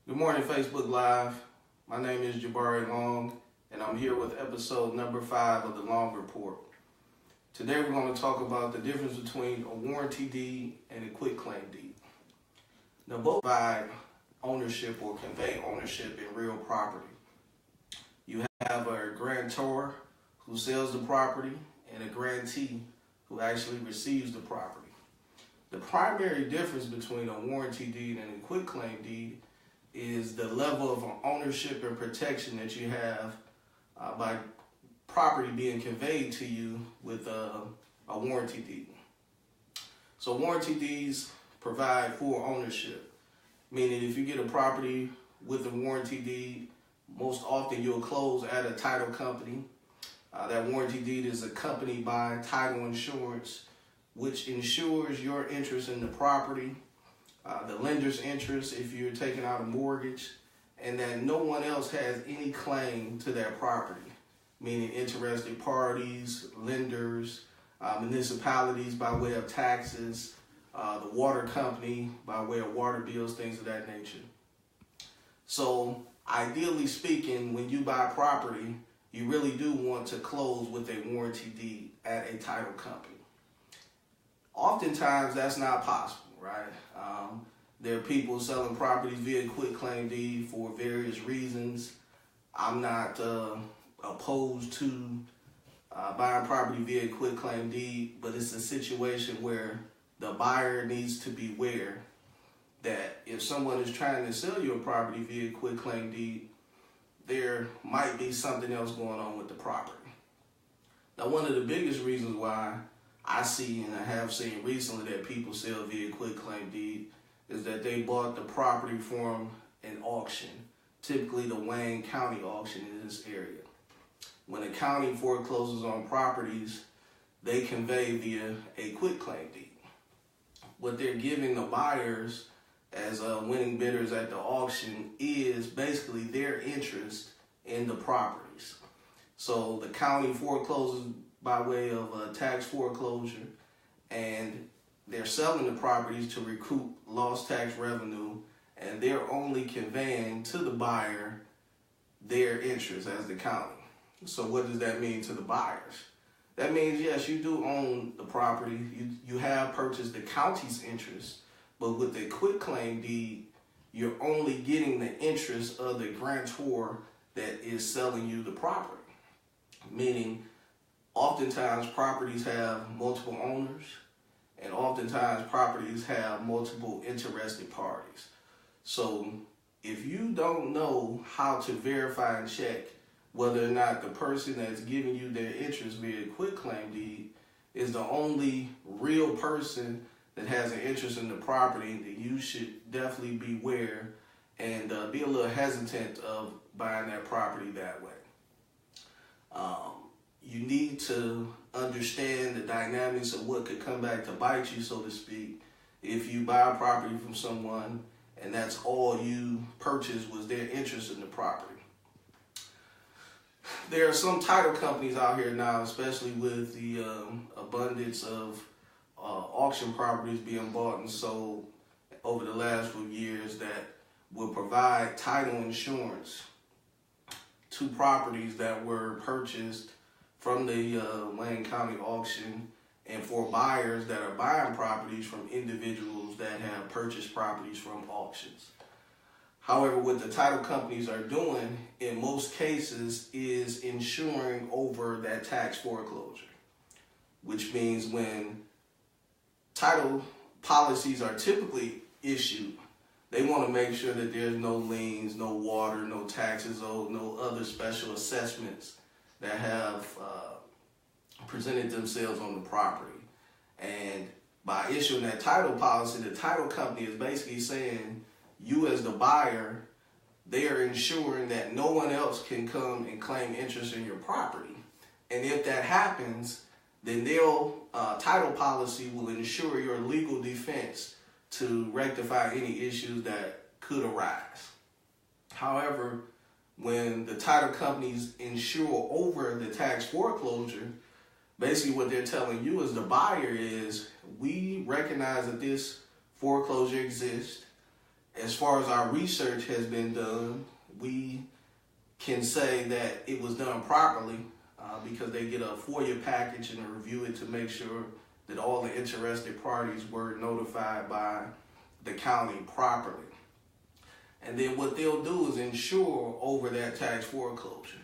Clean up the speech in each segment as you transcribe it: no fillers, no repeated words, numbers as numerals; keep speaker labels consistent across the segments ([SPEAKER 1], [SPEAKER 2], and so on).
[SPEAKER 1] Good morning, Facebook Live. My name is Jabari Long, and I'm here with episode number 5 of the Long Report. Today we're going to talk about the difference between a warranty deed and a quitclaim deed. Now, both provide ownership or convey ownership in real property. You have a grantor who sells the property and a grantee who actually receives the property. The primary difference between a warranty deed and a quitclaim deed is the level of ownership and protection that you have by property being conveyed to you with a warranty deed. So warranty deeds provide full ownership, meaning if you get a property with a warranty deed, most often you'll close at a title company. That warranty deed is accompanied by title insurance, which insures your interest in the property, the lender's interest if you're taking out a mortgage, and that no one else has any claim to that property, meaning interested parties, lenders, municipalities by way of taxes, the water company by way of water bills, things of that nature. So ideally speaking, when you buy property, you really do want to close with a warranty deed at a title company. Oftentimes that's not possible, right? There are people selling properties via quitclaim deed for various reasons. I'm not opposed to buying property via quitclaim deed, but it's a situation where the buyer needs to beware that if someone is trying to sell you a property via quitclaim deed, there might be something else going on with the property. Now, one of the biggest reasons why I see and I have seen recently that people sell via quitclaim deed is that they bought the property from an auction, typically the Wayne County auction in this area. When a county forecloses on properties, they convey via a quitclaim deed. What they're giving the buyers as winning bidders at the auction is basically their interest in the properties. So the county forecloses by way of a tax foreclosure, and they're selling the properties to recoup lost tax revenue, and they're only conveying to the buyer their interest as the county. So what does that mean to the buyers? That means, yes, you do own the property. You have purchased the county's interest, but with the quitclaim deed, you're only getting the interest of the grantor that is selling you the property. Meaning, oftentimes properties have multiple owners, and oftentimes properties have multiple interested parties. So if you don't know how to verify and check whether or not the person that's giving you their interest via quitclaim deed is the only real person that has an interest in the property, then you should definitely beware and be a little hesitant of buying that property that way. You need to understand the dynamics of what could come back to bite you, so to speak, if you buy a property from someone and that's all you purchased was their interest in the property. There are some title companies out here now, especially with the abundance of auction properties being bought and sold over the last few years, that will provide title insurance to properties that were purchased from the Wayne County auction, and for buyers that are buying properties from individuals that have purchased properties from auctions. However, what the title companies are doing in most cases is insuring over that tax foreclosure, which means when title policies are typically issued, they want to make sure that there's no liens, no water, no taxes owed, no other special assessments that have presented themselves on the property. And by issuing that title policy, the title company is basically saying, you as the buyer, they are ensuring that no one else can come and claim interest in your property. And if that happens, then their title policy will ensure your legal defense to rectify any issues that could arise. However, when the title companies insure over the tax foreclosure, basically what they're telling you as the buyer is, we recognize that this foreclosure exists, as far as our research has been done, we can say that it was done properly because they get a FOIA package and review it to make sure that all the interested parties were notified by the county properly. And then what they'll do is insure over that tax foreclosure.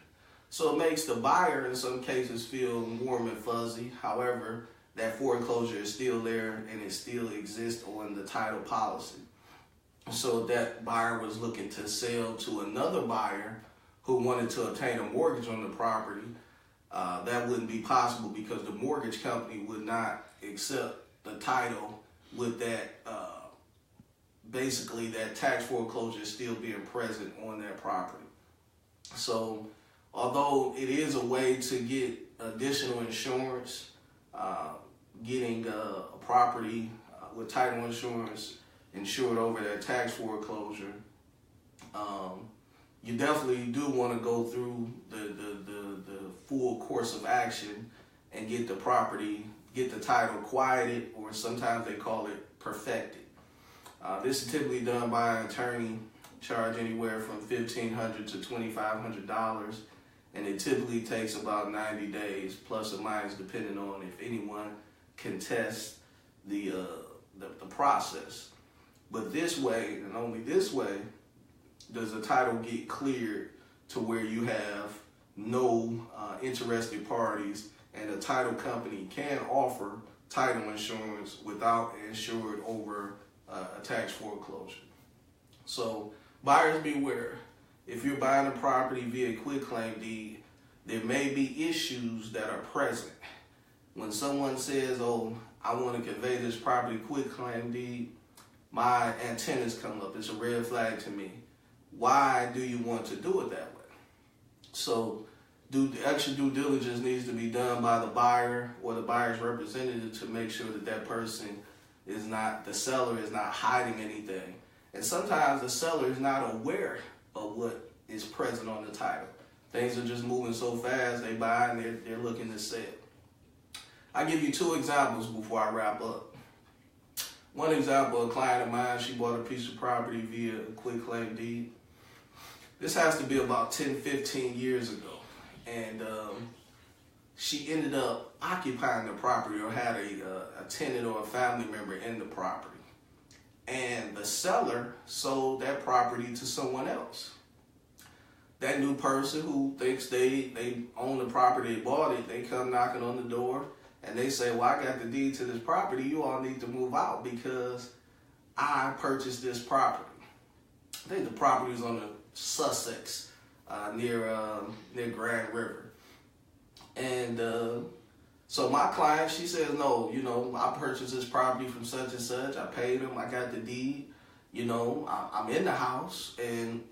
[SPEAKER 1] So it makes the buyer in some cases feel warm and fuzzy. However, that foreclosure is still there and it still exists on the title policy. So that buyer was looking to sell to another buyer who wanted to obtain a mortgage on the property. That wouldn't be possible because the mortgage company would not accept the title with that, basically that tax foreclosure still being present on that property. So although it is a way to get additional insurance, getting a property with title insurance insured over that tax foreclosure, you definitely do want to go through the full course of action and get the property, get the title quieted, or sometimes they call it perfected. This is typically done by an attorney, charge anywhere from $1,500 to $2,500, and it typically takes about 90 days, plus or minus, depending on if anyone contests the process. But this way, and only this way, does the title get cleared to where you have no interested parties, and the title company can offer title insurance without insured over a tax foreclosure. So buyers beware. If you're buying a property via quitclaim deed, there may be issues that are present. When someone says, oh, I want to convey this property quitclaim deed, my antennas come up. It's a red flag to me. Why do you want to do it that way? So extra due diligence needs to be done by the buyer or the buyer's representative to make sure that that person is not, the seller is not hiding anything. And sometimes the seller is not aware of what is present on the title. Things are just moving so fast, they buy and they're looking to sell. I'll give you two examples before I wrap up. One example, a client of mine, she bought a piece of property via a quitclaim deed. This has to be about 10, 15 years ago. And she ended up occupying the property or had a tenant or a family member in the property. And the seller sold that property to someone else. That new person who thinks they own the property, they bought it, they come knocking on the door and they say, well, I got the deed to this property. You all need to move out because I purchased this property. I think the property was on the Sussex near Grand River. And so my client, she says, no, I purchased this property from such and such. I paid him. I got the deed. I'm in the house and,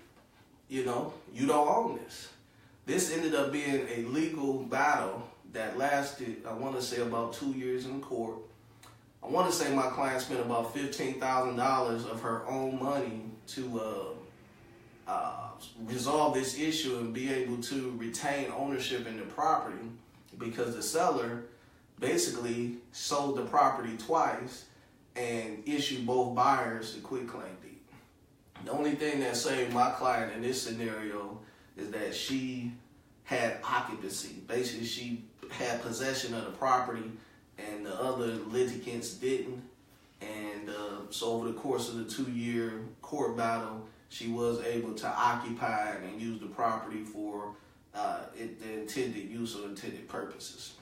[SPEAKER 1] you don't own this. This ended up being a legal battle that lasted, I want to say, about 2 years in court. I want to say my client spent about $15,000 of her own money to resolve this issue and be able to retain ownership in the property because the seller basically sold the property twice and issued both buyers a quitclaim deed. The only thing that saved my client in this scenario is that she had occupancy. Basically, she had possession of the property and the other litigants didn't. And so over the course of the 2-year court battle, she was able to occupy and use the property for the intended use or intended purposes.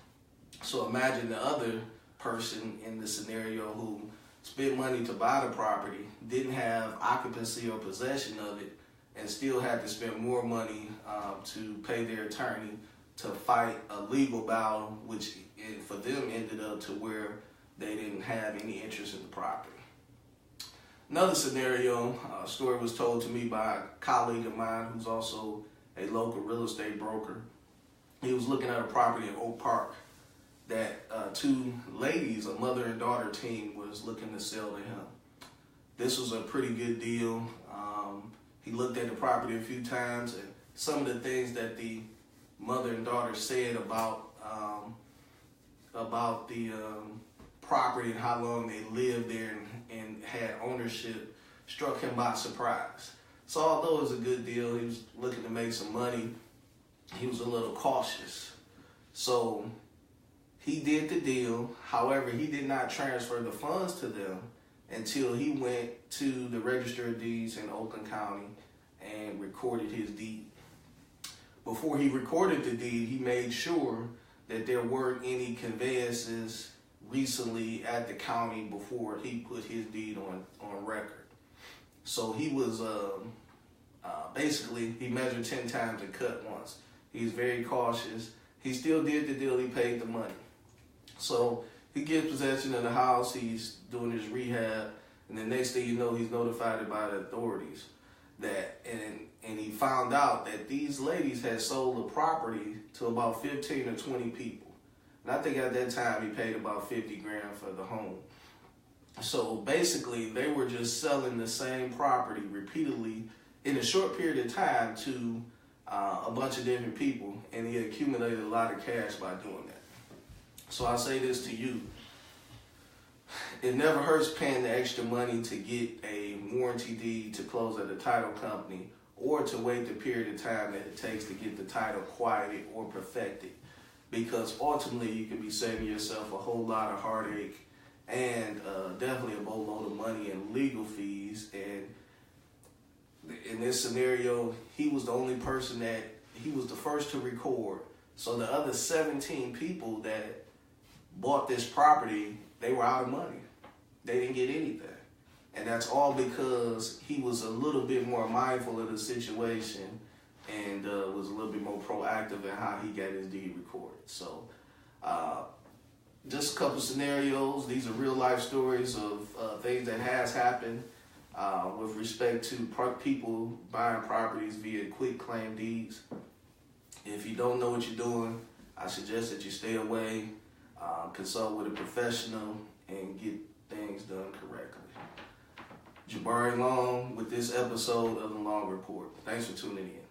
[SPEAKER 1] So imagine the other person in the scenario who spent money to buy the property, didn't have occupancy or possession of it, and still had to spend more money to pay their attorney to fight a legal battle, which for them ended up to where they didn't have any interest in the property. Another scenario, a story was told to me by a colleague of mine who's also a local real estate broker. He was looking at a property in Oak Park that two ladies, a mother and daughter team, was looking to sell to him. This was a pretty good deal. He looked at the property a few times, and some of the things that the mother and daughter said about the property and how long they lived there and had ownership struck him by surprise. So although it was a good deal, he was looking to make some money, he was a little cautious. So he did the deal. However, he did not transfer the funds to them until he went to the Register of Deeds in Oakland County and recorded his deed. Before he recorded the deed, he made sure that there weren't any conveyances recently at the county before he put his deed on record. So he was basically, he measured 10 times and cut once. He was very cautious. He still did the deal. He paid the money. So he gets possession of the house. He's doing his rehab. And the next thing you know, he's notified by the authorities that, and he found out that these ladies had sold the property to about 15 or 20 people. And I think at that time he paid about 50 grand for the home. So basically, they were just selling the same property repeatedly in a short period of time to a bunch of different people, and he accumulated a lot of cash by doing that. So I say this to you. It never hurts paying the extra money to get a warranty deed to close at a title company, or to wait the period of time that it takes to get the title quieted or perfected. Because ultimately, you could be saving yourself a whole lot of heartache and definitely a boatload of money in legal fees. And in this scenario, he was the only person that, he was the first to record. So the other 17 people that bought this property, they were out of money. They didn't get anything. And that's all because he was a little bit more mindful of the situation and was a little bit more proactive in how he got his deed recorded. So just a couple scenarios. These are real life stories of things that has happened with respect to people buying properties via quit claim deeds. If you don't know what you're doing, I suggest that you stay away, consult with a professional, and get things done correctly. Jabari Long with this episode of The Long Report. Thanks for tuning in.